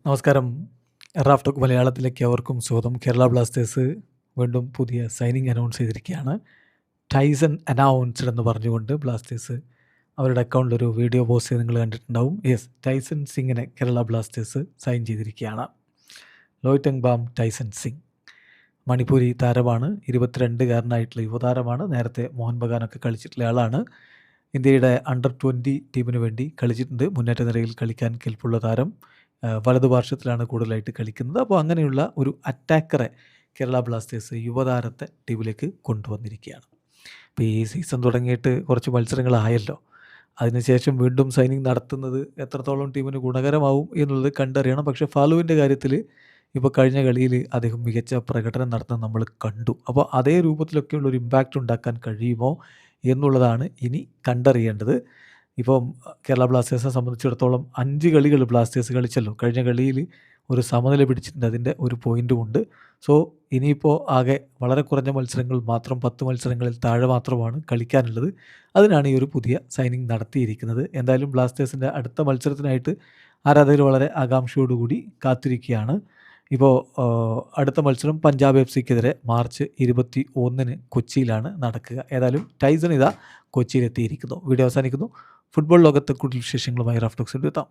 നമസ്കാരം. Raf talk മലയാളത്തിലേക്ക് അവർക്കും സ്വാഗതം. കേരള ബ്ലാസ്റ്റേഴ്സ് വീണ്ടും പുതിയ സൈനിങ് അനൗൺസ് ചെയ്തിരിക്കുകയാണ്. ടൈസൺ അനൗൺസ്ഡ് എന്ന് പറഞ്ഞുകൊണ്ട് ബ്ലാസ്റ്റേഴ്സ് അവരുടെ അക്കൗണ്ടിലൊരു വീഡിയോ പോസ്റ്റ് ചെയ്ത് നിങ്ങൾ കണ്ടിട്ടുണ്ടാവും. ടൈസൺ സിങ്ങിനെ കേരള ബ്ലാസ്റ്റേഴ്സ് സൈൻ ചെയ്തിരിക്കുകയാണ്. ലോയ്റ്റങ്ബാം ടൈസൺ സിംഗ് മണിപ്പൂരി താരമാണ്. 22കാരനായിട്ടുള്ള യുവതാരമാണ്. നേരത്തെ മോഹൻ ബഗാനൊക്കെ കളിച്ചിട്ടുള്ള ആളാണ്. ഇന്ത്യയുടെ അണ്ടർ 20 ടീമിന് വേണ്ടി കളിച്ചിട്ടുണ്ട്. മുന്നേറ്റ നിരയിൽ കളിക്കാൻ കെൽപ്പുള്ള താരം. വലതുപാർശ്വത്തിലാണ് കൂടുതലായിട്ട് കളിക്കുന്നത്. അപ്പോൾ അങ്ങനെയുള്ള ഒരു അറ്റാക്കറെ കേരള ബ്ലാസ്റ്റേഴ്സ് യുവതാരത്തെ ടീമിലേക്ക് കൊണ്ടുവന്നിരിക്കുകയാണ്. ഇപ്പോൾ ഈ സീസൺ തുടങ്ങിയിട്ട് കുറച്ച് മത്സരങ്ങളായല്ലോ. അതിനുശേഷം വീണ്ടും സൈനിങ് നടത്തുന്നത് എത്രത്തോളം ടീമിന് ഗുണകരമാവും എന്നുള്ളത് കണ്ടറിയണം. പക്ഷേ ഫാലുവിൻ്റെ കാര്യത്തിൽ ഇപ്പോൾ കഴിഞ്ഞ കളിയിൽ അദ്ദേഹം മികച്ച പ്രകടനം നടത്തുന്നത് നമ്മൾ കണ്ടു. അപ്പോൾ അതേ രൂപത്തിലൊക്കെയുള്ള ഒരു ഇമ്പാക്റ്റ് ഉണ്ടാക്കാൻ കഴിയുമോ എന്നുള്ളതാണ് ഇനി കണ്ടറിയേണ്ടത്. ഇപ്പം കേരള ബ്ലാസ്റ്റേഴ്സിനെ സംബന്ധിച്ചിടത്തോളം 5 കളികൾ ബ്ലാസ്റ്റേഴ്സ് കളിച്ചല്ലോ. കഴിഞ്ഞ കളിയിൽ ഒരു സമനില പിടിച്ചിട്ടുണ്ട്. അതിൻ്റെ ഒരു പോയിൻറ്റും ഉണ്ട്. സോ ഇനിയിപ്പോൾ ആകെ വളരെ കുറഞ്ഞ മത്സരങ്ങൾ മാത്രം, 10 മത്സരങ്ങളിൽ താഴെ മാത്രമാണ് കളിക്കാനുള്ളത്. അതിനാണ് ഈ ഒരു പുതിയ സൈനിങ് നടത്തിയിരിക്കുന്നത്. എന്തായാലും ബ്ലാസ്റ്റേഴ്സിൻ്റെ അടുത്ത മത്സരത്തിനായിട്ട് ആരാധകർ വളരെ ആകാംക്ഷയോടുകൂടി കാത്തിരിക്കുകയാണ്. ഇപ്പോൾ അടുത്ത മത്സരം പഞ്ചാബ് FCക്കെതിരെ മാർച്ച് 21 കൊച്ചിയിലാണ് നടക്കുക. ഏതായാലും ടൈസൺ ഇതാ കൊച്ചിയിലെത്തിയിരിക്കുന്നു. വീഡിയോ അവസാനിക്കുന്നു. ഫുട്ബോൾ ലോകത്തെ കൂടുതൽ വിശേഷങ്ങളുമായി റാഫ് ടോക്സിൽ എത്താം.